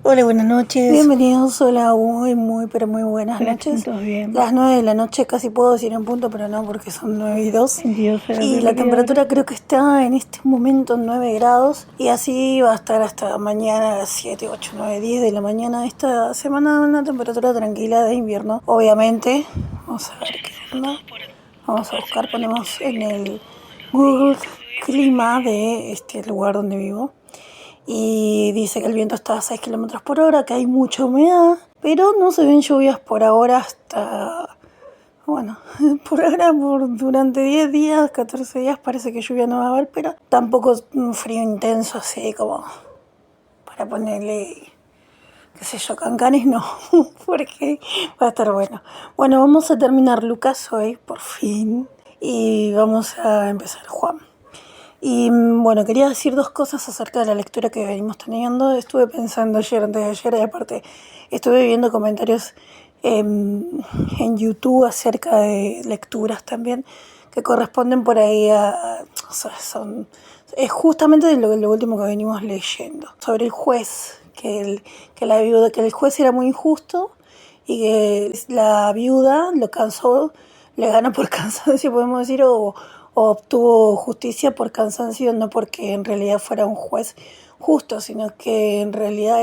Hola, buenas noches. Bienvenidos, hola, pero muy buenas noches. Todos bien. Las 9 de la noche, casi puedo decir en punto, pero no, porque son 9:02. Y la temperatura creo que está en este momento 9 grados. Y así va a estar hasta mañana a las 7, 8, 9, 10 de la mañana. Esta semana una temperatura tranquila de invierno. Obviamente, vamos a ver qué onda. Vamos a buscar, ponemos en el Google clima de este lugar donde vivo. Y dice que el viento está a 6 kilómetros por hora, que hay mucha humedad, pero no se ven lluvias por ahora hasta, bueno, por ahora durante 10 días, 14 días parece que lluvia no va a haber, pero tampoco un frío intenso así como para ponerle, qué sé yo, cancanes no, porque va a estar bueno. Bueno, vamos a terminar Lucas hoy, por fin, y vamos a empezar Juan. Y bueno, quería decir dos cosas acerca de la lectura que venimos teniendo. Estuve pensando ayer, antes de ayer, y aparte estuve viendo comentarios en YouTube acerca de lecturas también que corresponden por ahí o sea, es justamente de lo último que venimos leyendo, sobre el juez, que el juez era muy injusto y que la viuda le gana por cansancio, podemos decir, o obtuvo justicia por cansancio, no porque en realidad fuera un juez justo, sino que en realidad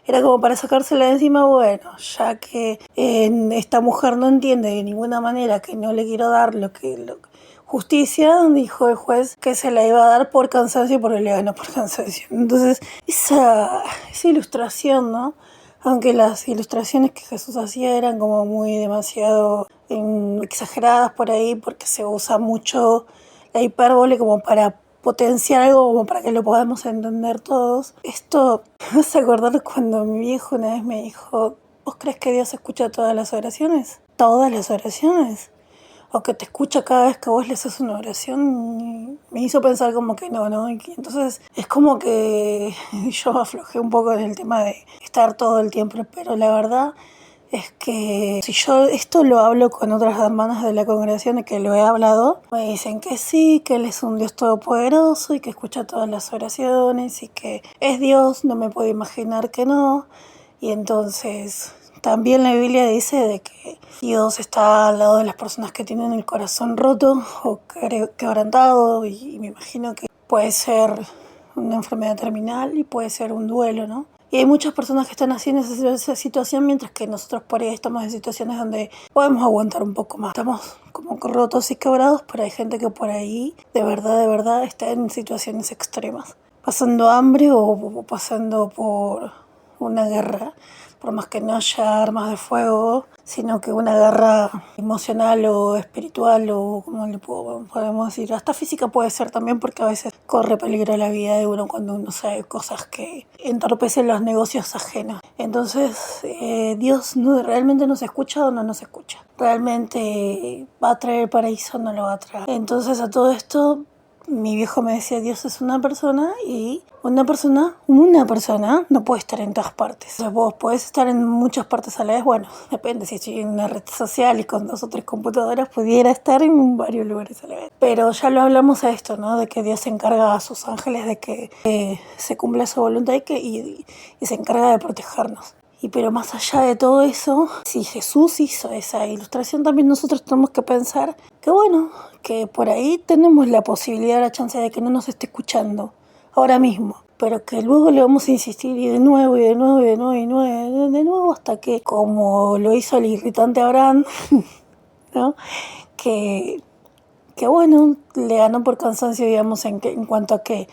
era como para sacársela de encima. Bueno, ya que esta mujer no entiende de ninguna manera que no le quiero dar justicia, dijo el juez que se la iba a dar por cansancio porque le ganó por cansancio. Entonces, esa ilustración, ¿no? Aunque las ilustraciones que Jesús hacía eran como muy demasiado exageradas por ahí, porque se usa mucho la hipérbole como para potenciar algo, como para que lo podamos entender todos. Esto me hace acordar cuando mi viejo una vez me dijo: ¿vos crees que Dios escucha todas las oraciones? ¿Todas las oraciones? O que te escucha cada vez que vos le haces una oración. Y me hizo pensar como que no, ¿no? Y entonces es como que yo aflojé un poco en el tema de estar todo el tiempo, pero la verdad es que si yo esto lo hablo con otras hermanas de la congregación de que lo he hablado, me dicen que sí, que Él es un Dios todopoderoso y que escucha todas las oraciones y que es Dios, no me puedo imaginar que no. Y entonces también la Biblia dice de que Dios está al lado de las personas que tienen el corazón roto o quebrantado, y me imagino que puede ser una enfermedad terminal y puede ser un duelo, ¿no? Y hay muchas personas que están así en esa situación, mientras que nosotros por ahí estamos en situaciones donde podemos aguantar un poco más. Estamos como rotos y quebrados, pero hay gente que por ahí de verdad está en situaciones extremas, pasando hambre o pasando por una guerra, por más que no haya armas de fuego, sino que una guerra emocional o espiritual, o como podemos decir, hasta física puede ser también, porque a veces corre peligro la vida de uno cuando uno sabe cosas que entorpecen los negocios ajenos. Entonces, Dios realmente nos escucha o no nos escucha. Realmente va a traer el paraíso o no lo va a traer. Entonces, a todo esto, mi viejo me decía: Dios es una persona, y una persona no puede estar en todas partes. O sea, vos podés estar en muchas partes a la vez. Bueno, depende, si estoy en una red social y con 2 o 3 computadoras, pudiera estar en varios lugares a la vez. Pero ya lo hablamos a esto, ¿no? De que Dios se encarga a sus ángeles de que se cumpla su voluntad y se encarga de protegernos. Pero más allá de todo eso, si Jesús hizo esa ilustración, también nosotros tenemos que pensar que bueno, que por ahí tenemos la posibilidad, la chance de que no nos esté escuchando ahora mismo, pero que luego le vamos a insistir, y de nuevo, y de nuevo, y de nuevo, y de nuevo, hasta que, como lo hizo el irritante Abraham, ¿no? Que bueno, le ganó por cansancio, digamos, en cuanto a que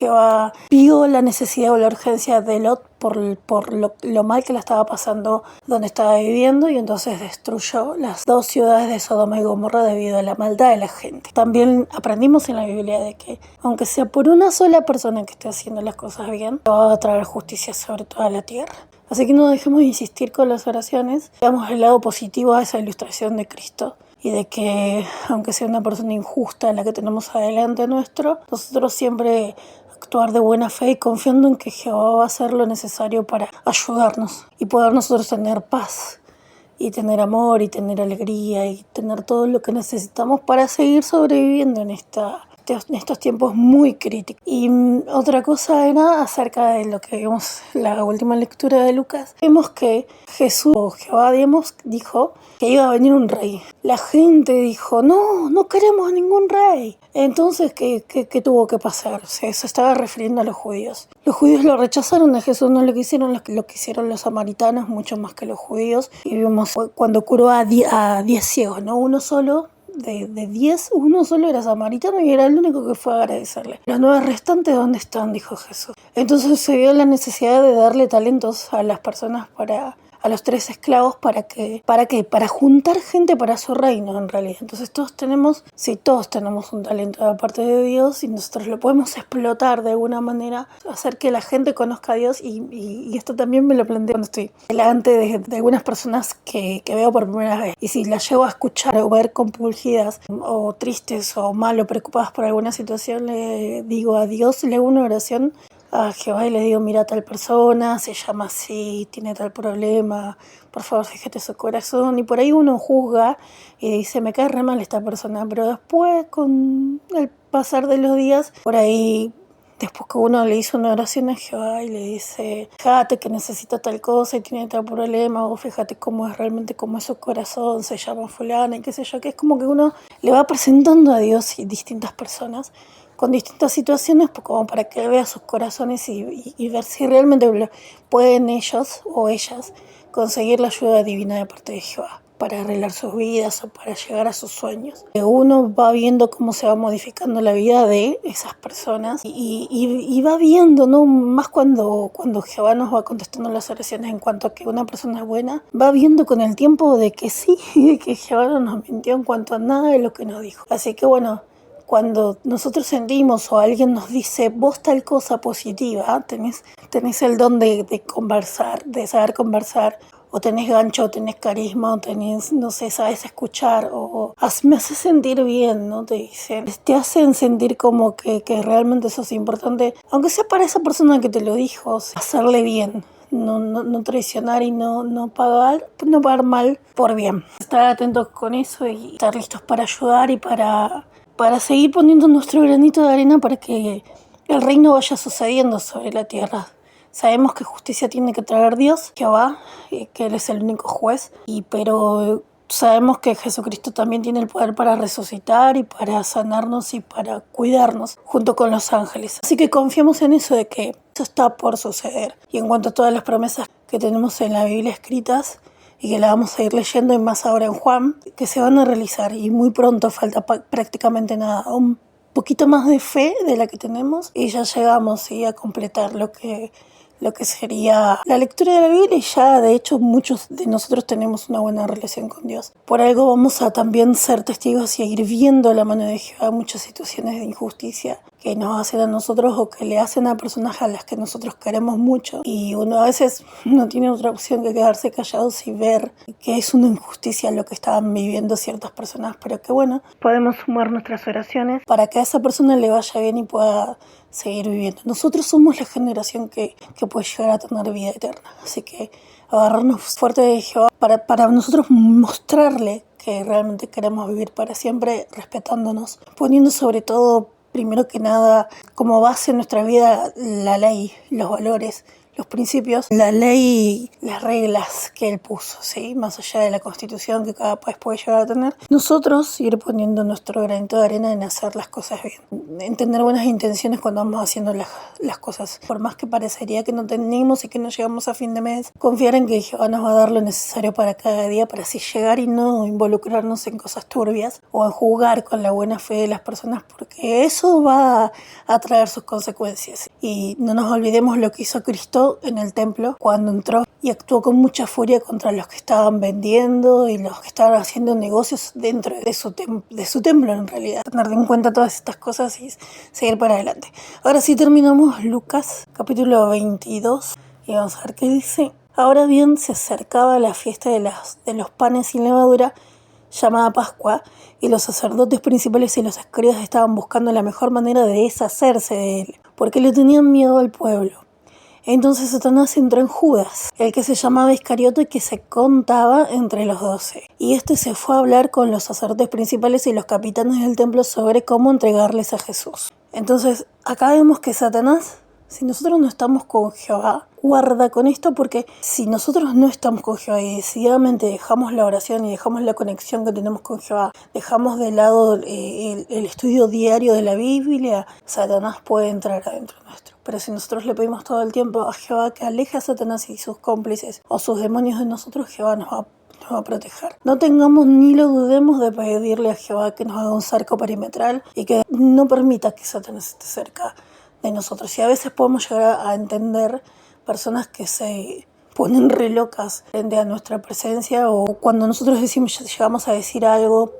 vio la necesidad o la urgencia de Lot por lo mal que la estaba pasando donde estaba viviendo, y entonces destruyó las 2 ciudades de Sodoma y Gomorra debido a la maldad de la gente. También aprendimos en la Biblia de que, aunque sea por una sola persona que esté haciendo las cosas bien, va a traer justicia sobre toda la tierra. Así que no dejemos de insistir con las oraciones, veamos el lado positivo a esa ilustración de Cristo, y de que, aunque sea una persona injusta la que tenemos adelante nuestro, nosotros siempre actuar de buena fe y confiando en que Jehová va a hacer lo necesario para ayudarnos y poder nosotros tener paz y tener amor y tener alegría y tener todo lo que necesitamos para seguir sobreviviendo en este en estos tiempos muy críticos. Y otra cosa era acerca de lo que vimos en la última lectura de Lucas. Vemos que Jesús, o Jehová, digamos, dijo que iba a venir un rey. La gente dijo, no queremos ningún rey. Entonces, ¿qué tuvo que pasar? Se estaba refiriendo a los judíos. Los judíos lo rechazaron, a Jesús no lo quisieron, lo que hicieron los samaritanos, mucho más que los judíos. Y vimos cuando curó a 10 ciegos, ¿no? Uno solo. De 10, uno solo era samaritano y era el único que fue a agradecerle. Los 9 restantes, ¿dónde están?, dijo Jesús. Entonces se vio la necesidad de darle talentos a las personas a los 3 esclavos para juntar gente para su reino, en realidad. Entonces todos tenemos un talento de parte de Dios y nosotros lo podemos explotar de alguna manera, hacer que la gente conozca a Dios y esto también me lo planteo cuando estoy delante de algunas personas que veo por primera vez. Y si las llego a escuchar o ver compungidas o tristes o mal o preocupadas por alguna situación, le digo a Dios, le hago una oración a Jehová y le digo, mira, tal persona se llama así, tiene tal problema, por favor fíjate su corazón. Y por ahí uno juzga y dice, me cae re mal esta persona, pero después con el pasar de los días, por ahí, después que uno le hizo una oración a Jehová y le dice, fíjate que necesita tal cosa y tiene tal problema, o fíjate cómo es realmente, cómo es su corazón, se llama fulana y qué sé yo, que es como que uno le va presentando a Dios y distintas personas con distintas situaciones, como para que vea sus corazones y ver si realmente pueden ellos o ellas conseguir la ayuda divina de parte de Jehová para arreglar sus vidas o para llegar a sus sueños. Uno va viendo cómo se va modificando la vida de esas personas y va viendo, ¿no? Más cuando Jehová nos va contestando las oraciones en cuanto a que una persona es buena, va viendo con el tiempo de que sí, de que Jehová no nos mintió en cuanto a nada de lo que nos dijo. Así que bueno, cuando nosotros sentimos o alguien nos dice, vos tal cosa positiva, tenés el don de conversar, de saber conversar, o tenés gancho, o tenés carisma, o tenés, no sé, sabes escuchar, o me hace sentir bien, ¿no? Te dicen, te hacen sentir como que realmente sos importante, aunque sea para esa persona que te lo dijo, hacerle bien. No traicionar y no pagar mal por bien. Estar atentos con eso y estar listos para ayudar y para seguir poniendo nuestro granito de arena para que el reino vaya sucediendo sobre la tierra. Sabemos que justicia tiene que traer Dios, Jehová, que Él es el único juez, pero sabemos que Jesucristo también tiene el poder para resucitar y para sanarnos y para cuidarnos junto con los ángeles. Así que confiamos en eso de que eso está por suceder. Y en cuanto a todas las promesas que tenemos en la Biblia escritas, y que la vamos a ir leyendo y más ahora en Juan, que se van a realizar y muy pronto, falta prácticamente nada, un poquito más de fe de la que tenemos y ya llegamos a completar lo que sería la lectura de la Biblia y ya de hecho muchos de nosotros tenemos una buena relación con Dios. Por algo vamos a también ser testigos y a ir viendo la mano de Jehová en muchas situaciones de injusticia que nos hacen a nosotros o que le hacen a personas a las que nosotros queremos mucho. Y uno a veces no tiene otra opción que quedarse callados y ver que es una injusticia lo que estaban viviendo ciertas personas, pero que bueno, podemos sumar nuestras oraciones para que a esa persona le vaya bien y pueda seguir viviendo. Nosotros somos la generación que puede llegar a tener vida eterna. Así que agarrarnos fuerte de Jehová para nosotros mostrarle que realmente queremos vivir para siempre, respetándonos, poniendo sobre todo, primero que nada, como base en nuestra vida, la ley, los valores, los principios, la ley, las reglas que Él puso, ¿sí? Más allá de la Constitución que cada país puede llegar a tener. Nosotros ir poniendo nuestro granito de arena en hacer las cosas bien, en tener buenas intenciones cuando vamos haciendo las cosas. Por más que parecería que no tenemos y que no llegamos a fin de mes, confiar en que Jehová nos va a dar lo necesario para cada día, para así llegar y no involucrarnos en cosas turbias o en jugar con la buena fe de las personas, porque eso va a traer sus consecuencias. Y no nos olvidemos lo que hizo Cristo en el templo cuando entró y actuó con mucha furia contra los que estaban vendiendo y los que estaban haciendo negocios dentro de su templo, en realidad. Tener en cuenta todas estas cosas y seguir para adelante. Ahora sí terminamos Lucas capítulo 22 y vamos a ver qué dice. Ahora bien, se acercaba la fiesta de los panes sin levadura, llamada Pascua, y los sacerdotes principales y los escribas estaban buscando la mejor manera de deshacerse de él, porque le tenían miedo al pueblo. Entonces Satanás entró en Judas, el que se llamaba Iscariote, que se contaba entre los 12. Y este se fue a hablar con los sacerdotes principales y los capitanes del templo sobre cómo entregarles a Jesús. Entonces, acá vemos que Satanás, si nosotros no estamos con Jehová, guarda con esto, porque si nosotros no estamos con Jehová y decididamente dejamos la oración y dejamos la conexión que tenemos con Jehová, dejamos de lado el estudio diario de la Biblia, Satanás puede entrar adentro nuestro. Pero si nosotros le pedimos todo el tiempo a Jehová que aleje a Satanás y sus cómplices o sus demonios de nosotros, Jehová nos va a proteger. No tengamos ni lo dudemos de pedirle a Jehová que nos haga un cerco perimetral y que no permita que Satanás esté cerca de nosotros. Y a veces podemos llegar a entender personas que se ponen re locas frente a nuestra presencia, o cuando nosotros llegamos a decir algo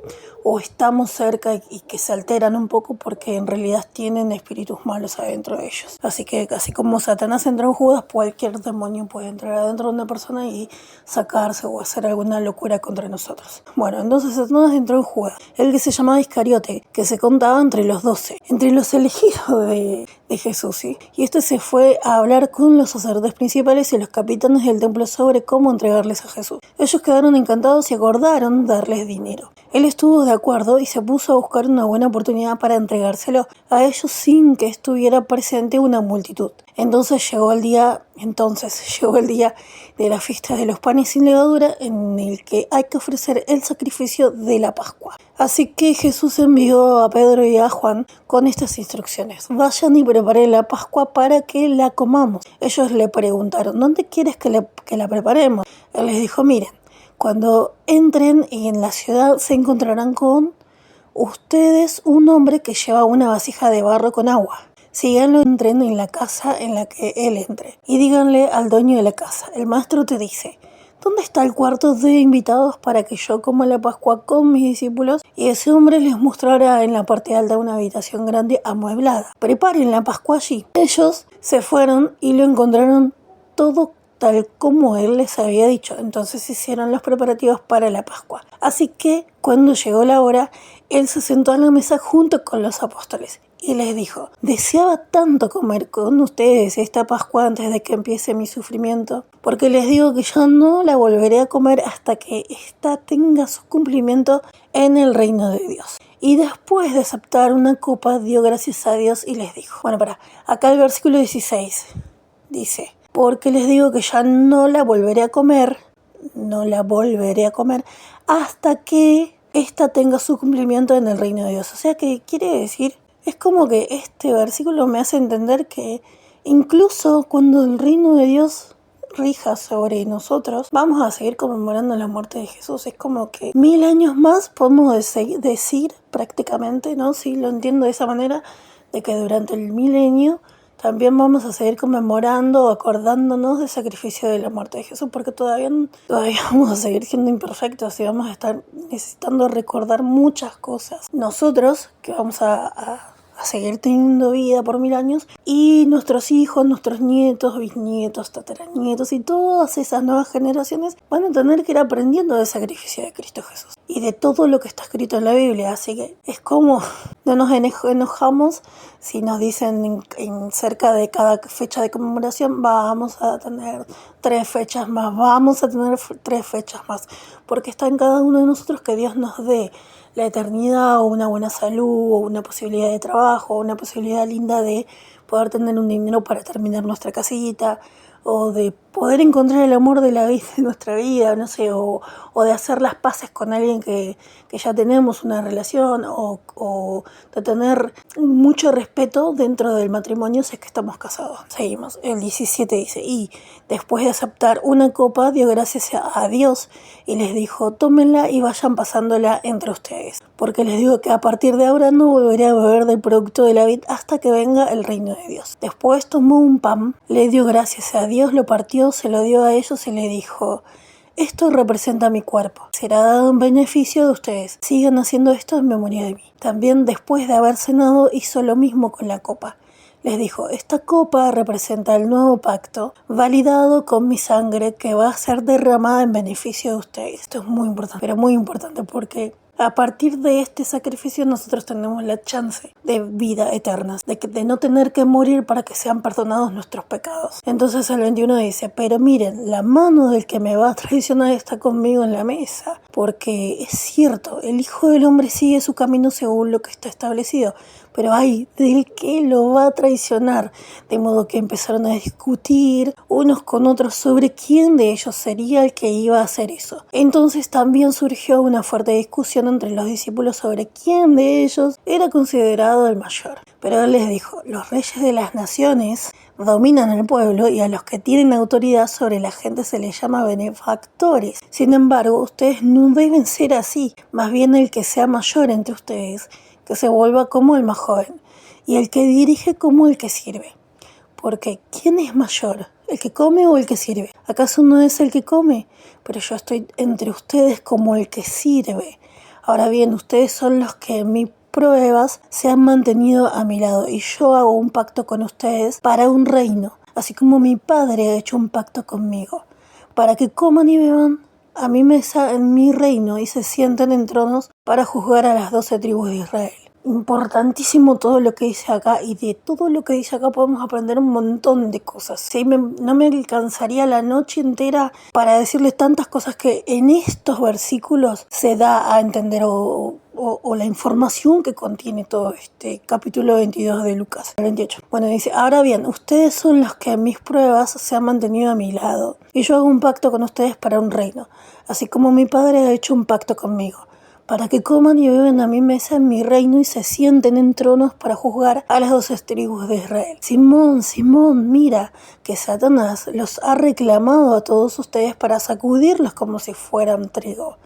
o estamos cerca y que se alteran un poco porque en realidad tienen espíritus malos adentro de ellos. Así que así como Satanás entró en Judas, cualquier demonio puede entrar adentro de una persona y sacarse o hacer alguna locura contra nosotros. Bueno, entonces Satanás entró en Judas, el que se llamaba Iscariote, que se contaba entre los 12, entre los elegidos de Jesús, ¿sí? Y este se fue a hablar con los sacerdotes principales y los capitanes del templo sobre cómo entregarles a Jesús. Ellos quedaron encantados y acordaron darles dinero. Él estuvo de acuerdo y se puso a buscar una buena oportunidad para entregárselo a ellos sin que estuviera presente una multitud. Entonces llegó el día de la fiesta de los panes sin levadura, en el que hay que ofrecer el sacrificio de la Pascua. Así que Jesús envió a Pedro y a Juan con estas instrucciones: vayan y preparen la Pascua para que la comamos. Ellos le preguntaron: ¿dónde quieres que la preparemos? Él les dijo: miren, cuando entren en la ciudad se encontrarán con ustedes un hombre que lleva una vasija de barro con agua. Síganlo, entren en la casa en la que él entre y díganle al dueño de la casa: el maestro te dice, ¿dónde está el cuarto de invitados para que yo coma la Pascua con mis discípulos? Y ese hombre les mostrará en la parte alta una habitación grande amueblada. Preparen la Pascua allí. Ellos se fueron y lo encontraron todo tal como él les había dicho. Entonces hicieron los preparativos para la Pascua. Así que cuando llegó la hora, él se sentó a la mesa junto con los apóstoles y les dijo: deseaba tanto comer con ustedes esta Pascua antes de que empiece mi sufrimiento, porque les digo que yo no la volveré a comer hasta que ésta tenga su cumplimiento en el reino de Dios. Y después de aceptar una copa, dio gracias a Dios y les dijo. Acá el versículo 16 dice: porque les digo que ya no la volveré a comer hasta que ésta tenga su cumplimiento en el reino de Dios. O sea, que quiere decir, es como que este versículo me hace entender que incluso cuando el reino de Dios rija sobre nosotros, vamos a seguir conmemorando la muerte de Jesús. Es como que 1000 años más podemos decir prácticamente, ¿no? Sí, lo entiendo de esa manera, de que durante el milenio también vamos a seguir conmemorando, acordándonos del sacrificio de la muerte de Jesús, porque todavía vamos a seguir siendo imperfectos y vamos a estar necesitando recordar muchas cosas. Nosotros, que vamos a seguir teniendo vida por 1000 años, y nuestros hijos, nuestros nietos, bisnietos, tataranietos y todas esas nuevas generaciones van a tener que ir aprendiendo del sacrificio de Cristo Jesús y de todo lo que está escrito en la Biblia. Así que es como, no nos enojamos si nos dicen en cerca de cada fecha de conmemoración vamos a tener 3 fechas más, porque está en cada uno de nosotros que Dios nos dé la eternidad, o una buena salud, o una posibilidad de trabajo, o una posibilidad linda de poder tener un dinero para terminar nuestra casita, o de poder encontrar el amor de la vida de nuestra vida, no sé, o de hacer las paces con alguien que ya tenemos una relación, o de tener mucho respeto dentro del matrimonio si es que estamos casados. Seguimos. El 17 dice: y después de aceptar una copa, dio gracias a Dios y les dijo: tómenla y vayan pasándola entre ustedes, porque les digo que a partir de ahora no volveré a beber del producto de la vid hasta que venga el reino de Dios. Después tomó un pan, le dio gracias a Dios, lo partió, se lo dio a ellos y le dijo: esto representa mi cuerpo, será dado en beneficio de ustedes, sigan haciendo esto en memoria de mí. También después de haber cenado hizo lo mismo con la copa. Les dijo: esta copa representa el nuevo pacto, validado con mi sangre, que va a ser derramada en beneficio de ustedes. Esto es muy importante, pero muy importante, porque A partir de este sacrificio nosotros tenemos la chance de vida eterna, de no tener que morir para que sean perdonados nuestros pecados. Entonces el 21 dice, pero miren, la mano del que me va a traicionar está conmigo en la mesa, porque es cierto, el Hijo del Hombre sigue su camino según lo que está establecido, pero hay del que lo va a traicionar. De modo que empezaron a discutir unos con otros sobre quién de ellos sería el que iba a hacer eso. Entonces también surgió una fuerte discusión entre los discípulos sobre quién de ellos era considerado el mayor. Pero él les dijo, los reyes de las naciones dominan el pueblo y a los que tienen autoridad sobre la gente se les llama benefactores. Sin embargo, ustedes no deben ser así, más bien el que sea mayor entre ustedes, que se vuelva como el más joven, y el que dirige como el que sirve. Porque, ¿quién es mayor? ¿El que come o el que sirve? ¿Acaso no es el que come? Pero yo estoy entre ustedes como el que sirve. Ahora bien, ustedes son los que en mis pruebas se han mantenido a mi lado, y yo hago un pacto con ustedes para un reino, así como mi Padre ha hecho un pacto conmigo, para que coman y beban a mi mesa en mi reino y se sienten en tronos para juzgar a las 12 tribus de Israel. Importantísimo todo lo que dice acá, y de todo lo que dice acá podemos aprender un montón de cosas. ¿Sí? No me alcanzaría la noche entera para decirles tantas cosas que en estos versículos se da a entender o la información que contiene todo este capítulo 22 de Lucas 28. Bueno, dice, ahora bien, ustedes son los que en mis pruebas se han mantenido a mi lado, y yo hago un pacto con ustedes para un reino, así como mi Padre ha hecho un pacto conmigo, para que coman y beben a mi mesa en mi reino y se sienten en tronos para juzgar a las 12 tribus de Israel. Simón, Simón, mira que Satanás los ha reclamado a todos ustedes para sacudirlos como si fueran trigo.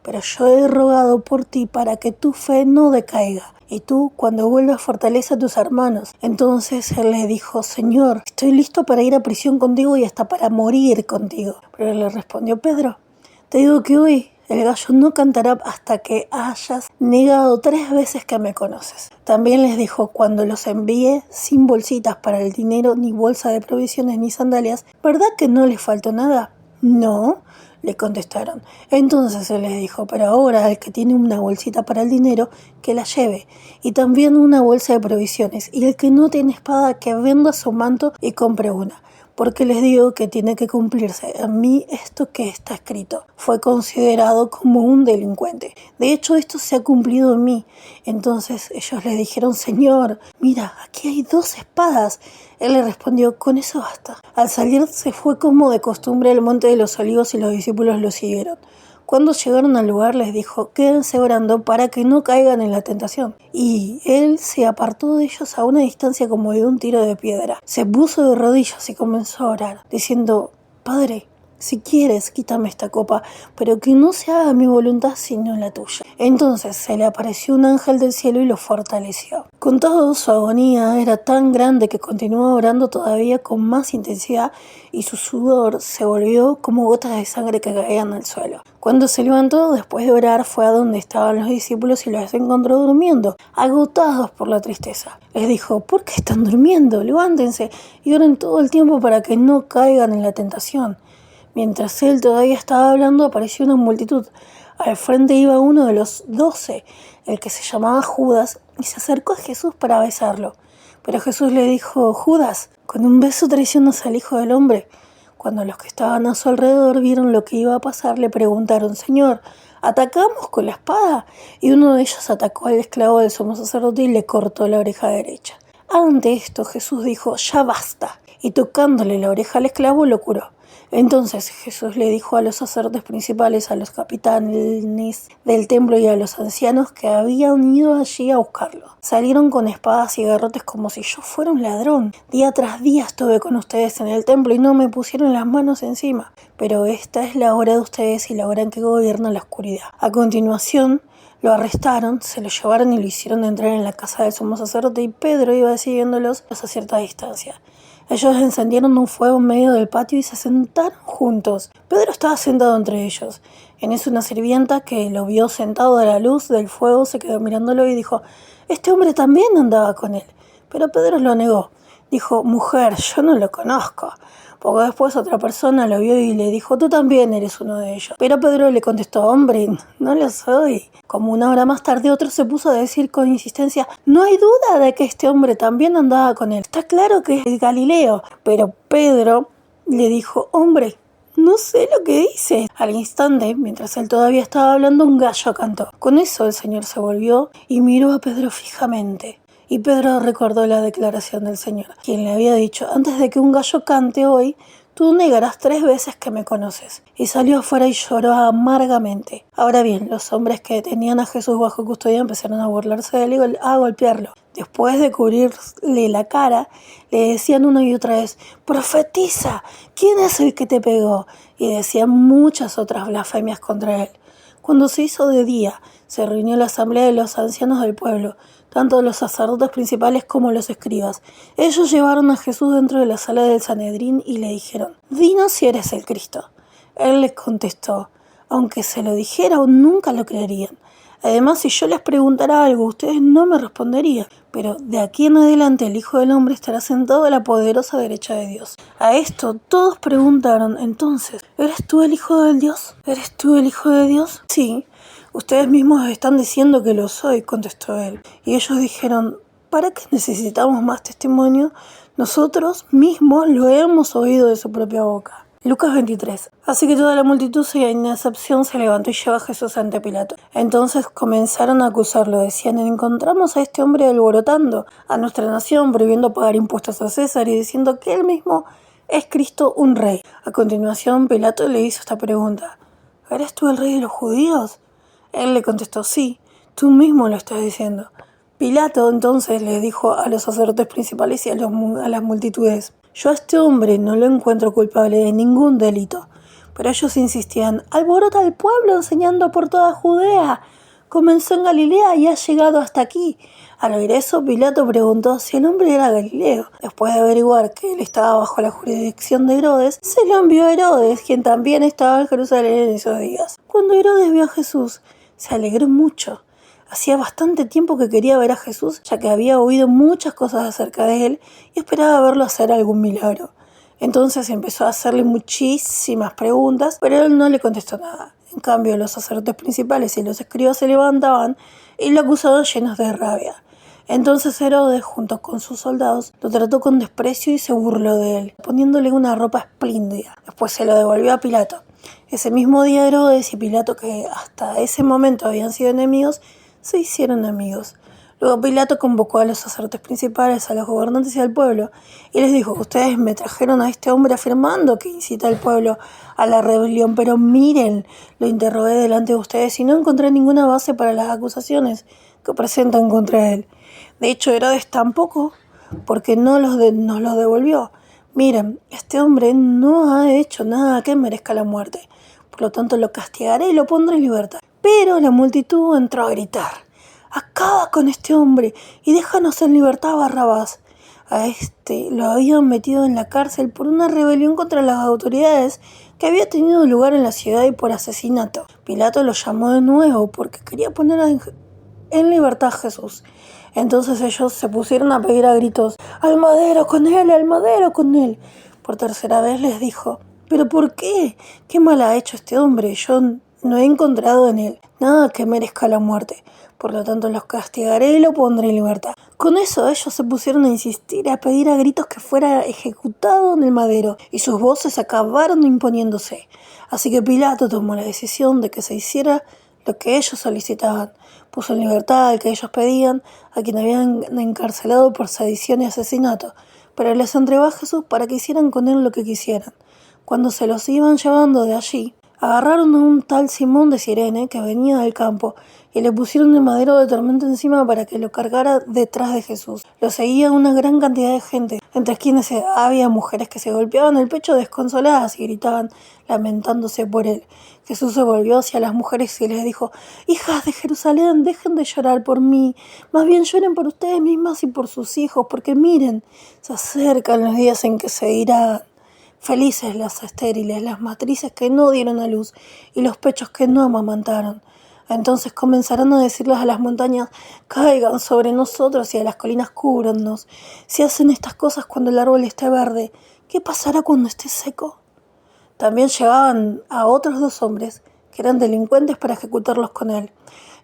Pero yo he rogado por ti para que tu fe no decaiga. Y tú, cuando vuelvas, fortalece a tus hermanos. Entonces él le dijo, Señor, estoy listo para ir a prisión contigo y hasta para morir contigo. Pero él le respondió, Pedro, te digo que hoy el gallo no cantará hasta que hayas negado 3 veces que me conoces. También les dijo, cuando los envíe sin bolsitas para el dinero, ni bolsa de provisiones, ni sandalias, ¿verdad que no les faltó nada? No, le contestaron. Entonces él les dijo, pero ahora el que tiene una bolsita para el dinero, que la lleve, y también una bolsa de provisiones, y el que no tiene espada, que venda su manto y compre una. Porque les digo que tiene que cumplirse en mí esto que está escrito. Fue considerado como un delincuente. De hecho, esto se ha cumplido en mí. Entonces ellos le dijeron, Señor, mira, aquí hay 2 espadas. Él le respondió, con eso basta. Al salir se fue como de costumbre al monte de los olivos y los discípulos lo siguieron. Cuando llegaron al lugar les dijo, quédense orando para que no caigan en la tentación. Y él se apartó de ellos a una distancia como de un tiro de piedra. Se puso de rodillas y comenzó a orar, diciendo, Padre, si quieres, quítame esta copa, pero que no se haga mi voluntad sino la tuya. Entonces se le apareció un ángel del cielo y lo fortaleció. Con todo, su agonía era tan grande que continuó orando todavía con más intensidad y su sudor se volvió como gotas de sangre que caían al suelo. Cuando se levantó después de orar fue a donde estaban los discípulos y los encontró durmiendo, agotados por la tristeza. Les dijo, ¿por qué están durmiendo? Levántense y oren todo el tiempo para que no caigan en la tentación. Mientras él todavía estaba hablando, apareció una multitud. Al frente iba uno de los 12, el que se llamaba Judas, y se acercó a Jesús para besarlo. Pero Jesús le dijo, Judas, con un beso traicionas al Hijo del Hombre. Cuando los que estaban a su alrededor vieron lo que iba a pasar, le preguntaron, Señor, ¿atacamos con la espada? Y uno de ellos atacó al esclavo del sumo sacerdote y le cortó la oreja derecha. Ante esto Jesús dijo, ya basta, y tocándole la oreja al esclavo lo curó. Entonces Jesús le dijo a los sacerdotes principales, a los capitanes del templo y a los ancianos que habían ido allí a buscarlo. Salieron con espadas y garrotes como si yo fuera un ladrón. Día tras día estuve con ustedes en el templo y no me pusieron las manos encima. Pero esta es la hora de ustedes y la hora en que gobierna la oscuridad. A continuación lo arrestaron, se lo llevaron y lo hicieron entrar en la casa del sumo sacerdote y Pedro iba siguiéndolos a cierta distancia. Ellos encendieron un fuego en medio del patio y se sentaron juntos. Pedro estaba sentado entre ellos. En eso una sirvienta que lo vio sentado a la luz del fuego se quedó mirándolo y dijo, este hombre también andaba con él. Pero Pedro lo negó. Dijo, mujer, yo no lo conozco. Poco después otra persona lo vio y le dijo, tú también eres uno de ellos. Pero Pedro le contestó, hombre, no lo soy. Como una hora más tarde otro se puso a decir con insistencia, no hay duda de que este hombre también andaba con él. Está claro que es Galileo. Pero Pedro le dijo, hombre, no sé lo que dice. Al instante, mientras él todavía estaba hablando, un gallo cantó. Con eso el Señor se volvió y miró a Pedro fijamente. Y Pedro recordó la declaración del Señor, quien le había dicho, antes de que un gallo cante hoy, tú negarás 3 veces que me conoces. Y salió afuera y lloró amargamente. Ahora bien, los hombres que tenían a Jesús bajo custodia empezaron a burlarse de él y a golpearlo. Después de cubrirle la cara, le decían una y otra vez, profetiza, ¿quién es el que te pegó? Y decían muchas otras blasfemias contra él. Cuando se hizo de día, se reunió la asamblea de los ancianos del pueblo, tanto los sacerdotes principales como los escribas. Ellos llevaron a Jesús dentro de la sala del Sanedrín y le dijeron, dinos si eres el Cristo. Él les contestó, aunque se lo dijera, nunca lo creerían. Además, si yo les preguntara algo, ustedes no me responderían. Pero de aquí en adelante el Hijo del Hombre estará sentado a la poderosa derecha de Dios. A esto todos preguntaron, entonces, ¿eres tú el Hijo del Dios? ¿Eres tú el Hijo de Dios? Sí. Ustedes mismos están diciendo que lo soy, contestó él. Y ellos dijeron, ¿para qué necesitamos más testimonio? Nosotros mismos lo hemos oído de su propia boca. Lucas 23. Así que toda la multitud sin excepción se levantó y llevó a Jesús ante Pilato. Entonces comenzaron a acusarlo. Decían, encontramos a este hombre alborotando a nuestra nación, prohibiendo pagar impuestos a César y diciendo que él mismo es Cristo, un rey. A continuación Pilato le hizo esta pregunta, ¿eres tú el rey de los judíos? Él le contestó, sí, tú mismo lo estás diciendo. Pilato entonces le dijo a los sacerdotes principales y a las multitudes, yo a este hombre no lo encuentro culpable de ningún delito. Pero ellos insistían, alborota al pueblo enseñando por toda Judea. Comenzó en Galilea y ha llegado hasta aquí. Al oír eso, Pilato preguntó si el hombre era Galileo. Después de averiguar que él estaba bajo la jurisdicción de Herodes, se lo envió a Herodes, quien también estaba en Jerusalén en esos días. Cuando Herodes vio a Jesús, se alegró mucho. Hacía bastante tiempo que quería ver a Jesús, ya que había oído muchas cosas acerca de él y esperaba verlo hacer algún milagro. Entonces empezó a hacerle muchísimas preguntas, pero él no le contestó nada. En cambio, los sacerdotes principales y los escribas se levantaban y lo acusaban llenos de rabia. Entonces Herodes, junto con sus soldados, lo trató con desprecio y se burló de él, poniéndole una ropa espléndida. Después se lo devolvió a Pilato. Ese mismo día Herodes y Pilato, que hasta ese momento habían sido enemigos, se hicieron amigos. Luego Pilato convocó a los sacerdotes principales, a los gobernantes y al pueblo, y les dijo, ustedes me trajeron a este hombre afirmando que incita al pueblo a la rebelión, pero miren, lo interrogué delante de ustedes y no encontré ninguna base para las acusaciones que presentan contra él. De hecho, Herodes tampoco, porque no nos lo devolvió. Miren, este hombre no ha hecho nada que merezca la muerte, por lo tanto lo castigaré y lo pondré en libertad. Pero la multitud entró a gritar, acaba con este hombre y déjanos en libertad a Barrabás. A este lo habían metido en la cárcel por una rebelión contra las autoridades que había tenido lugar en la ciudad y por asesinato. Pilato lo llamó de nuevo porque quería poner en libertad a Jesús. Entonces ellos se pusieron a pedir a gritos, ¡al madero con él, al madero con él! Por tercera vez les dijo, ¿pero por qué? ¿Qué mal ha hecho este hombre? Yo no he encontrado en él nada que merezca la muerte. Por lo tanto, los castigaré y lo pondré en libertad. Con eso, ellos se pusieron a insistir, a pedir a gritos que fuera ejecutado en el madero, y sus voces acabaron imponiéndose. Así que Pilato tomó la decisión de que se hiciera lo que ellos solicitaban. Puso en libertad al que ellos pedían, a quien habían encarcelado por sedición y asesinato, pero les entregó a Jesús para que hicieran con él lo que quisieran. Cuando se los iban llevando de allí, agarraron a un tal Simón de Cirene que venía del campo y le pusieron el madero de tormento encima para que lo cargara detrás de Jesús. Lo seguía una gran cantidad de gente, entre quienes había mujeres que se golpeaban el pecho desconsoladas y gritaban, lamentándose por él. Jesús se volvió hacia las mujeres y les dijo, hijas de Jerusalén, dejen de llorar por mí, más bien lloren por ustedes mismas y por sus hijos, porque miren, se acercan los días en que se dirán, felices las estériles, las matrices que no dieron a luz y los pechos que no amamantaron. Entonces comenzarán a decirles a las montañas, caigan sobre nosotros y a las colinas cúbrannos. Si hacen estas cosas cuando el árbol esté verde, ¿qué pasará cuando esté seco? También llevaban a otros 2 hombres, que eran delincuentes, para ejecutarlos con él.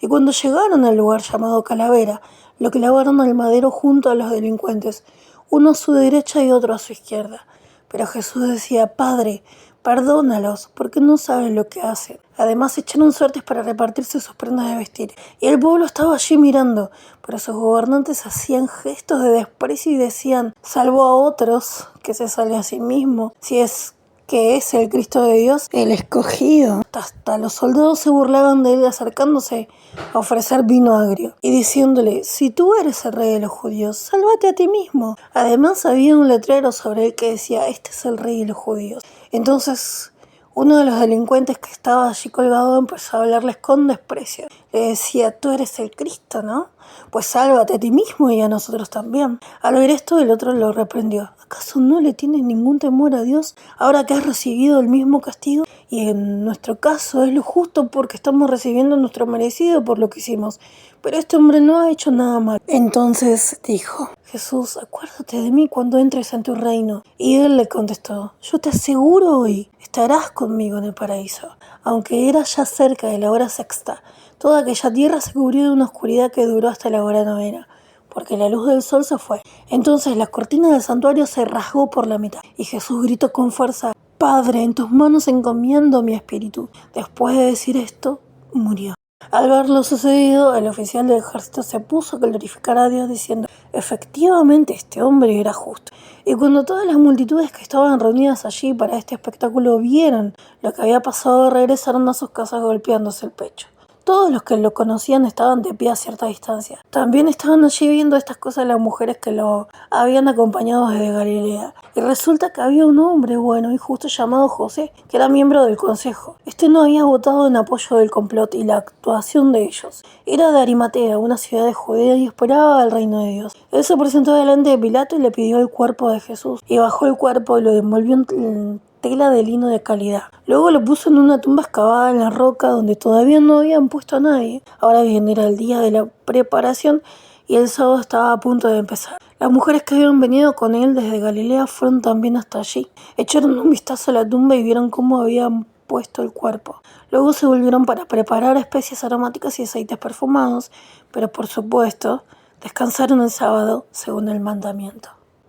Y cuando llegaron al lugar llamado Calavera, lo clavaron al madero junto a los delincuentes, uno a su derecha y otro a su izquierda. Pero Jesús decía: Padre, perdónalos, porque no saben lo que hacen. Además echaron suertes para repartirse sus prendas de vestir. Y el pueblo estaba allí mirando, pero sus gobernantes hacían gestos de desprecio y decían: salvó a otros, que se salve a sí mismo, si es que es el Cristo de Dios, el escogido. Hasta los soldados se burlaban de él, acercándose a ofrecer vino agrio y diciéndole: si tú eres el rey de los judíos, sálvate a ti mismo. Además había un letrero sobre él que decía: este es el rey de los judíos. Entonces uno de los delincuentes que estaba allí colgado empezó a hablarles con desprecio. Le decía: tú eres el Cristo, ¿no? Pues sálvate a ti mismo y a nosotros también. Al oír esto, el otro lo reprendió: ¿acaso no le tienes ningún temor a Dios ahora que has recibido el mismo castigo? Y en nuestro caso es lo justo, porque estamos recibiendo nuestro merecido por lo que hicimos. Pero este hombre no ha hecho nada mal. Entonces dijo Jesús: acuérdate de mí cuando entres en tu reino. Y él le contestó: yo te aseguro, hoy estarás conmigo en el paraíso. Aunque era ya cerca de la hora sexta, toda aquella tierra se cubrió de una oscuridad que duró hasta la hora novena, porque la luz del sol se fue. Entonces la cortina del santuario se rasgó por la mitad, y Jesús gritó con fuerza: Padre, en tus manos encomiendo mi espíritu. Después de decir esto, murió. Al ver lo sucedido, el oficial del ejército se puso a glorificar a Dios diciendo: efectivamente este hombre era justo. Y cuando todas las multitudes que estaban reunidas allí para este espectáculo vieron lo que había pasado, regresaron a sus casas golpeándose el pecho. Todos los que lo conocían estaban de pie a cierta distancia. También estaban allí viendo estas cosas las mujeres que lo habían acompañado desde Galilea. Y resulta que había un hombre bueno y justo llamado José, que era miembro del consejo. Este no había votado en apoyo del complot y la actuación de ellos. Era de Arimatea, una ciudad de Judea, y esperaba el reino de Dios. Él se presentó delante de Pilato y le pidió el cuerpo de Jesús. Y bajó el cuerpo y lo envolvió en tela de lino de calidad. Luego lo puso en una tumba excavada en la roca donde todavía no habían puesto a nadie. Ahora bien, era el día de la preparación y el sábado estaba a punto de empezar. Las mujeres que habían venido con él desde Galilea fueron también hasta allí. Echaron un vistazo a la tumba y vieron cómo habían puesto el cuerpo. Luego se volvieron para preparar especias aromáticas y aceites perfumados, pero por supuesto descansaron el sábado según el mandamiento.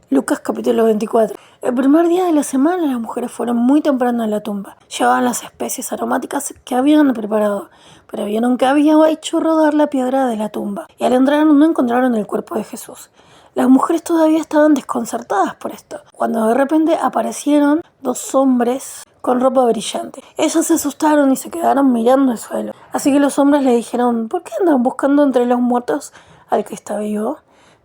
Lucas capítulo 24. El primer día de la semana las mujeres fueron muy temprano a la tumba. Llevaban las especies aromáticas que habían preparado, pero vieron que había hecho rodar la piedra de la tumba, y al entrar no encontraron el cuerpo de Jesús. Las mujeres todavía estaban desconcertadas por esto, cuando de repente aparecieron 2 hombres con ropa brillante. Ellas se asustaron y se quedaron mirando el suelo. Así que los hombres le dijeron: ¿por qué andan buscando entre los muertos al que está vivo?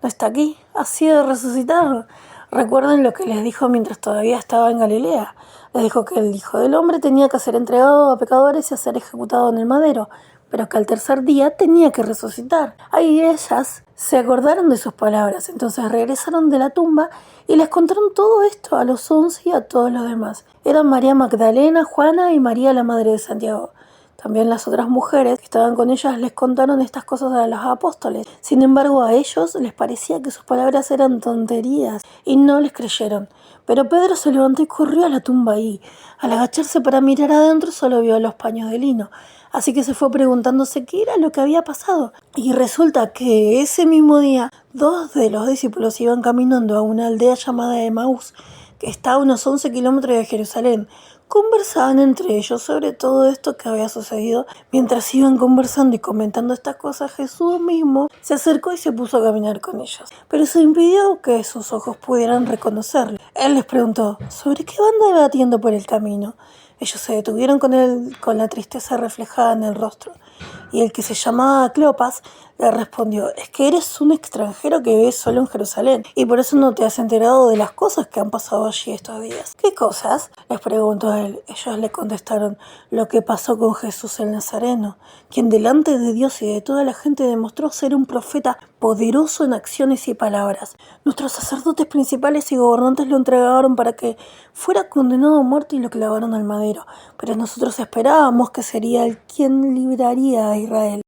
No está aquí, ha sido resucitado. Recuerden lo que les dijo mientras todavía estaba en Galilea. Les dijo que el Hijo del Hombre tenía que ser entregado a pecadores y a ser ejecutado en el madero, pero que al tercer día tenía que resucitar. Ahí ellas se acordaron de sus palabras, entonces regresaron de la tumba y les contaron todo esto a los 11 y a todos los demás. Eran María Magdalena, Juana y María, la madre de Santiago. También las otras mujeres que estaban con ellas les contaron estas cosas a los apóstoles. Sin embargo, a ellos les parecía que sus palabras eran tonterías y no les creyeron. Pero Pedro se levantó y corrió a la tumba y, al agacharse para mirar adentro, solo vio los paños de lino. Así que se fue preguntándose qué era lo que había pasado. Y resulta que ese mismo día, 2 de los discípulos iban caminando a una aldea llamada Emaús, que está a unos 11 kilómetros de Jerusalén. Conversaban entre ellos sobre todo esto que había sucedido. Mientras iban conversando y comentando estas cosas, Jesús mismo se acercó y se puso a caminar con ellos, pero eso impidió que sus ojos pudieran reconocerle. Él les preguntó: ¿sobre qué van debatiendo por el camino? Ellos se detuvieron con la tristeza reflejada en el rostro. Y el que se llamaba Cleopas le respondió: es que eres un extranjero que vive solo en Jerusalén y por eso no te has enterado de las cosas que han pasado allí estos días. ¿Qué cosas?, les preguntó él. Ellos le contestaron: lo que pasó con Jesús el Nazareno, quien delante de Dios y de toda la gente demostró ser un profeta poderoso en acciones y palabras. Nuestros sacerdotes principales y gobernantes lo entregaron para que fuera condenado a muerte y lo clavaron al madero, pero nosotros esperábamos que sería él quien libraría a Israel.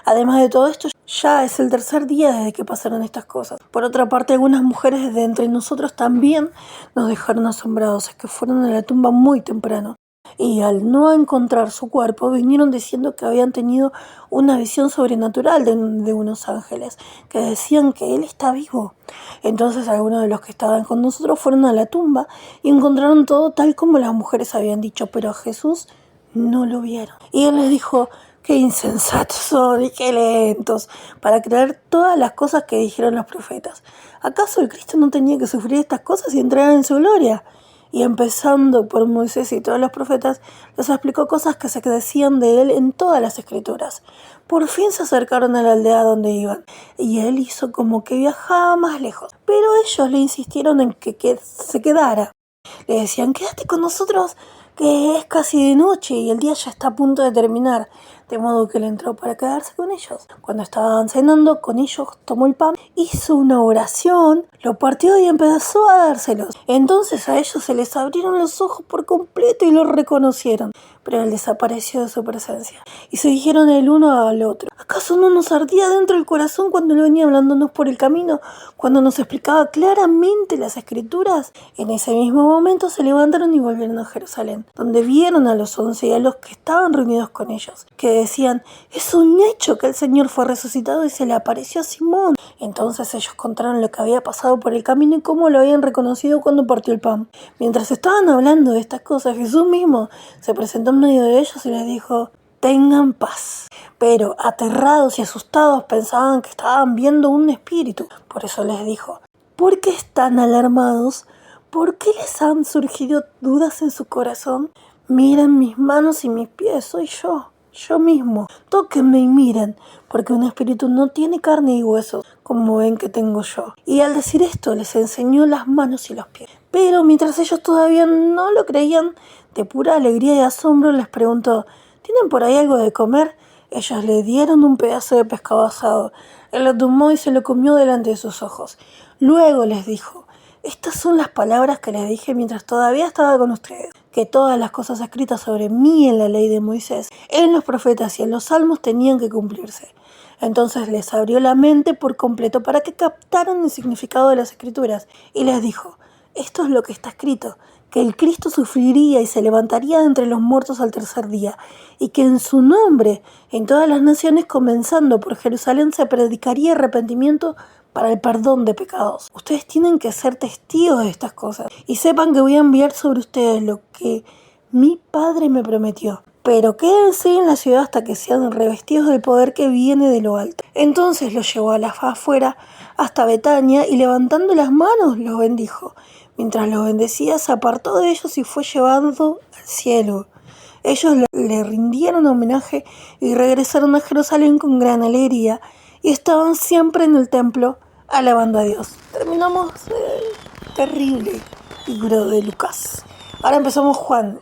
Además de todo esto, ya es el tercer día desde que pasaron estas cosas. Por otra parte, algunas mujeres de entre nosotros también nos dejaron asombrados, es que fueron a la tumba muy temprano. Y al no encontrar su cuerpo, vinieron diciendo que habían tenido una visión sobrenatural de unos ángeles, que decían que él está vivo. Entonces algunos de los que estaban con nosotros fueron a la tumba y encontraron todo tal como las mujeres habían dicho, pero a Jesús no lo vieron. Y él les dijo: qué insensatos son y qué lentos para creer todas las cosas que dijeron los profetas. ¿Acaso el Cristo no tenía que sufrir estas cosas y entrar en su gloria? Y empezando por Moisés y todos los profetas, les explicó cosas que se decían de él en todas las escrituras. Por fin se acercaron a la aldea donde iban, y él hizo como que viajaba más lejos. Pero ellos le insistieron en que se quedara. Le decían: quédate con nosotros, que es casi de noche y el día ya está a punto de terminar. De modo que él entró para quedarse con ellos. Cuando estaban cenando con ellos, tomó el pan, hizo una oración, lo partió y empezó a dárselos. Entonces a ellos se les abrieron los ojos por completo y lo reconocieron. Pero él desapareció de su presencia. Y se dijeron el uno al otro: ¿acaso no nos ardía dentro del corazón cuando él venía hablándonos por el camino? Cuando nos explicaba claramente las escrituras. En ese mismo momento se levantaron y volvieron a Jerusalén, donde vieron a los 11 y a los que estaban reunidos con ellos, que decían: es un hecho que el Señor fue resucitado y se le apareció a Simón. Entonces ellos contaron lo que había pasado por el camino y cómo lo habían reconocido cuando partió el pan. Mientras estaban hablando de estas cosas, Jesús mismo se presentó en medio de ellos y les dijo: tengan paz. Pero aterrados y asustados pensaban que estaban viendo un espíritu. Por eso les dijo: ¿por qué están alarmados? ¿Por qué les han surgido dudas en su corazón? Miren mis manos y mis pies, soy yo mismo. Tóquenme y miren, porque un espíritu no tiene carne y huesos, como ven que tengo yo. Y al decir esto les enseñó las manos y los pies. Pero mientras ellos todavía no lo creían, de pura alegría y asombro les preguntó: ¿tienen por ahí algo de comer? Ellos le dieron un pedazo de pescado asado. Él lo tomó y se lo comió delante de sus ojos. Luego les dijo: estas son las palabras que les dije mientras todavía estaba con ustedes, que todas las cosas escritas sobre mí en la ley de Moisés, en los profetas y en los salmos tenían que cumplirse. Entonces les abrió la mente por completo para que captaran el significado de las escrituras y les dijo: esto es lo que está escrito, que el Cristo sufriría y se levantaría de entre los muertos al tercer día, y que en su nombre, en todas las naciones, comenzando por Jerusalén, se predicaría arrepentimiento para el perdón de pecados. Ustedes tienen que ser testigos de estas cosas, y sepan que voy a enviar sobre ustedes lo que mi Padre me prometió. Pero quédense en la ciudad hasta que sean revestidos del poder que viene de lo alto. Entonces los llevó a la afuera hasta Betania, y levantando las manos los bendijo. Mientras los bendecía, se apartó de ellos y fue llevado al cielo. Ellos le rindieron homenaje y regresaron a Jerusalén con gran alegría, y estaban siempre en el templo alabando a Dios. Terminamos terrible libro de Lucas. Ahora empezamos Juan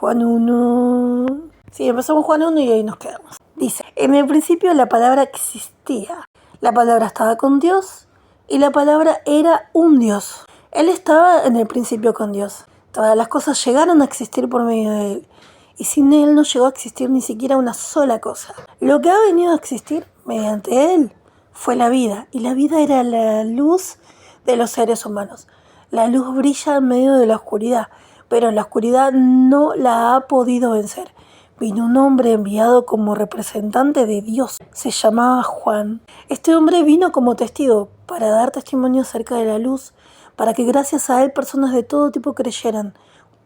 1. Sí, empezamos Juan 1 y ahí nos quedamos. Dice: en el principio la palabra existía. La palabra estaba con Dios y la palabra era un Dios. Él estaba en el principio con Dios. Todas las cosas llegaron a existir por medio de él. Y sin él no llegó a existir ni siquiera una sola cosa. Lo que ha venido a existir mediante él fue la vida. Y la vida era la luz de los seres humanos. La luz brilla en medio de la oscuridad, pero la oscuridad no la ha podido vencer. Vino un hombre enviado como representante de Dios. Se llamaba Juan. Este hombre vino como testigo para dar testimonio acerca de la luz, para que gracias a él personas de todo tipo creyeran.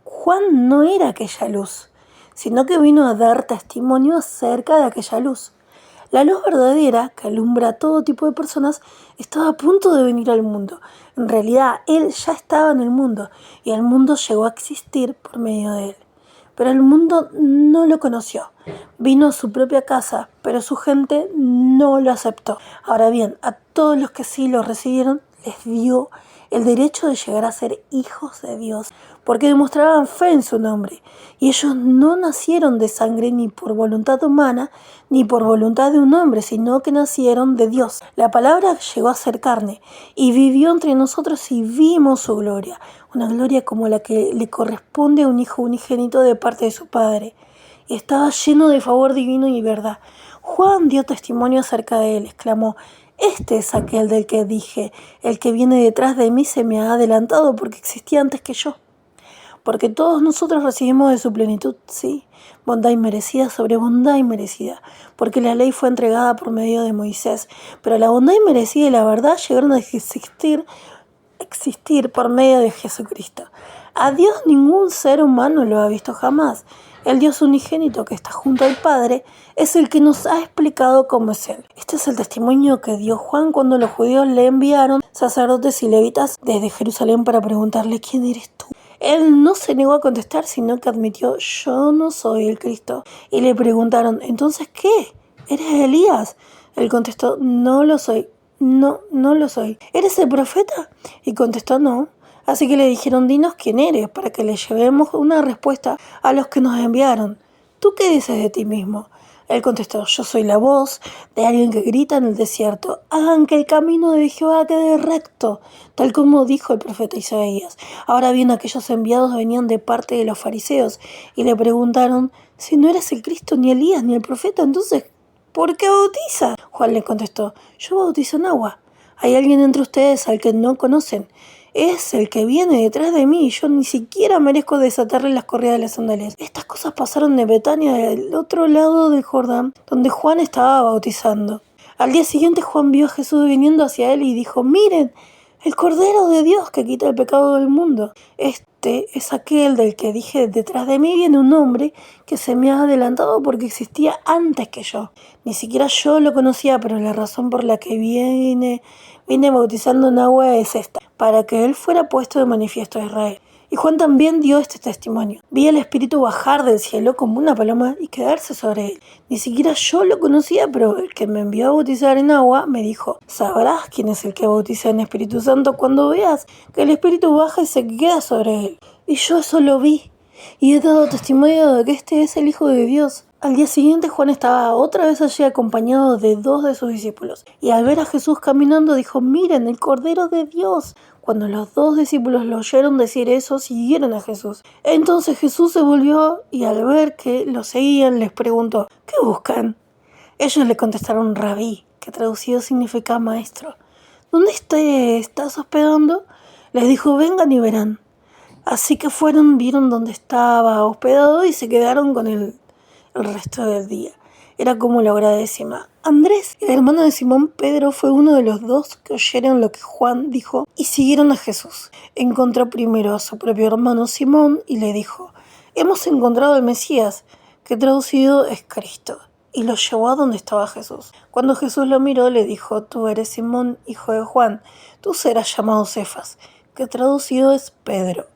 Juan no era aquella luz, sino que vino a dar testimonio acerca de aquella luz. La luz verdadera, que alumbra a todo tipo de personas, estaba a punto de venir al mundo. En realidad, él ya estaba en el mundo, y el mundo llegó a existir por medio de él. Pero el mundo no lo conoció. Vino a su propia casa, pero su gente no lo aceptó. Ahora bien, a todos los que sí lo recibieron, les dio el derecho de llegar a ser hijos de Dios, porque demostraban fe en su nombre. Y ellos no nacieron de sangre ni por voluntad humana, ni por voluntad de un hombre, sino que nacieron de Dios. La palabra llegó a ser carne, y vivió entre nosotros, y vimos su gloria, una gloria como la que le corresponde a un hijo unigénito de parte de su Padre. Y estaba lleno de favor divino y verdad. Juan dio testimonio acerca de él, exclamó: este es aquel del que dije, el que viene detrás de mí se me ha adelantado porque existía antes que yo. Porque todos nosotros recibimos de su plenitud, sí, bondad inmerecida sobre bondad inmerecida, porque la ley fue entregada por medio de Moisés, pero la bondad inmerecida y la verdad llegaron a existir por medio de Jesucristo. A Dios ningún ser humano lo ha visto jamás. El Dios unigénito que está junto al Padre es el que nos ha explicado cómo es Él. Este es el testimonio que dio Juan cuando los judíos le enviaron sacerdotes y levitas desde Jerusalén para preguntarle: ¿quién eres tú? Él no se negó a contestar, sino que admitió: yo no soy el Cristo. Y le preguntaron: ¿entonces qué? ¿Eres Elías? Él contestó: no lo soy. No lo soy. ¿Eres el profeta? Y contestó: no. Así que le dijeron: dinos quién eres, para que le llevemos una respuesta a los que nos enviaron. ¿Tú qué dices de ti mismo? Él contestó: yo soy la voz de alguien que grita en el desierto: hagan que el camino de Jehová quede recto, tal como dijo el profeta Isaías. Ahora bien, aquellos enviados venían de parte de los fariseos y le preguntaron: si no eres el Cristo, ni Elías, ni el profeta, entonces ¿por qué bautiza? Juan le contestó: yo bautizo en agua. Hay alguien entre ustedes al que no conocen. Es el que viene detrás de mí y yo ni siquiera merezco desatarle las correas de las sandalias. Estas cosas pasaron de Betania, del otro lado del Jordán, donde Juan estaba bautizando. Al día siguiente Juan vio a Jesús viniendo hacia él y dijo: miren, el Cordero de Dios que quita el pecado del mundo. Este es aquel del que dije: detrás de mí viene un hombre que se me ha adelantado porque existía antes que yo. Ni siquiera yo lo conocía, pero la razón por la que vine bautizando en agua es esta: para que él fuera puesto de manifiesto a Israel. Y Juan también dio este testimonio: vi al Espíritu bajar del cielo como una paloma y quedarse sobre él. Ni siquiera yo lo conocía, pero el que me envió a bautizar en agua me dijo: sabrás quién es el que bautiza en Espíritu Santo cuando veas que el Espíritu baja y se queda sobre él. Y yo eso lo vi, y he dado testimonio de que este es el Hijo de Dios. Al día siguiente Juan estaba otra vez allí acompañado de 2 de sus discípulos, y al ver a Jesús caminando dijo: miren, el Cordero de Dios. Cuando los 2 discípulos lo oyeron decir eso, siguieron a Jesús. Entonces Jesús se volvió y al ver que lo seguían les preguntó: ¿qué buscan? Ellos le contestaron: Rabí, que traducido significa maestro. ¿Dónde estás hospedando? Les dijo: vengan y verán. Así que fueron, vieron dónde estaba hospedado y se quedaron con él el resto del día. Era como la hora 10:00. Andrés, el hermano de Simón Pedro, fue uno de los 2 que oyeron lo que Juan dijo y siguieron a Jesús. Encontró primero a su propio hermano Simón y le dijo: hemos encontrado al Mesías, que traducido es Cristo. Y lo llevó a donde estaba Jesús. Cuando Jesús lo miró, le dijo: tú eres Simón, hijo de Juan, tú serás llamado Cefas, que traducido es Pedro.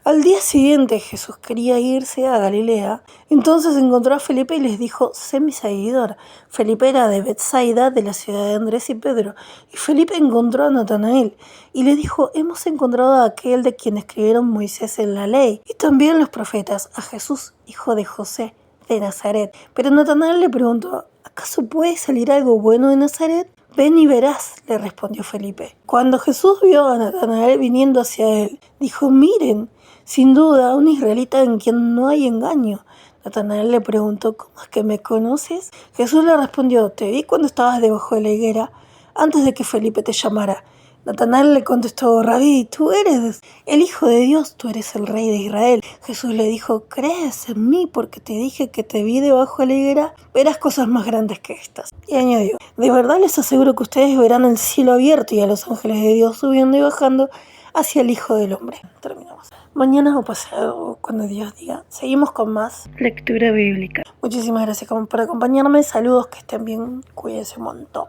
Al día siguiente Jesús quería irse a Galilea, entonces encontró a Felipe y les dijo: sé mi seguidor. Felipe era de Betsaida, de la ciudad de Andrés y Pedro, y Felipe encontró a Natanael y le dijo: hemos encontrado a aquel de quien escribieron Moisés en la ley y también los profetas, a Jesús, hijo de José, de Nazaret. Pero Natanael le preguntó: ¿acaso puede salir algo bueno de Nazaret? Ven y verás, le respondió Felipe. Cuando Jesús vio a Natanael viniendo hacia él, dijo: miren, sin duda, un israelita en quien no hay engaño. Natanael le preguntó: ¿cómo es que me conoces? Jesús le respondió: te vi cuando estabas debajo de la higuera, antes de que Felipe te llamara. Natanael le contestó: Rabí, tú eres el Hijo de Dios, tú eres el Rey de Israel. Jesús le dijo: ¿crees en mí porque te dije que te vi debajo de la higuera? Verás cosas más grandes que estas. Y añadió: de verdad les aseguro que ustedes verán el cielo abierto y a los ángeles de Dios subiendo y bajando hacia el Hijo del Hombre. Terminamos. Mañana o pasado, cuando Dios diga, seguimos con más lectura bíblica. Muchísimas gracias por acompañarme. Saludos, que estén bien. Cuídense un montón.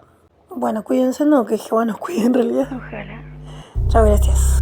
Bueno, cuídense, no, que Jehová nos cuide en realidad. Ojalá. Chao, gracias.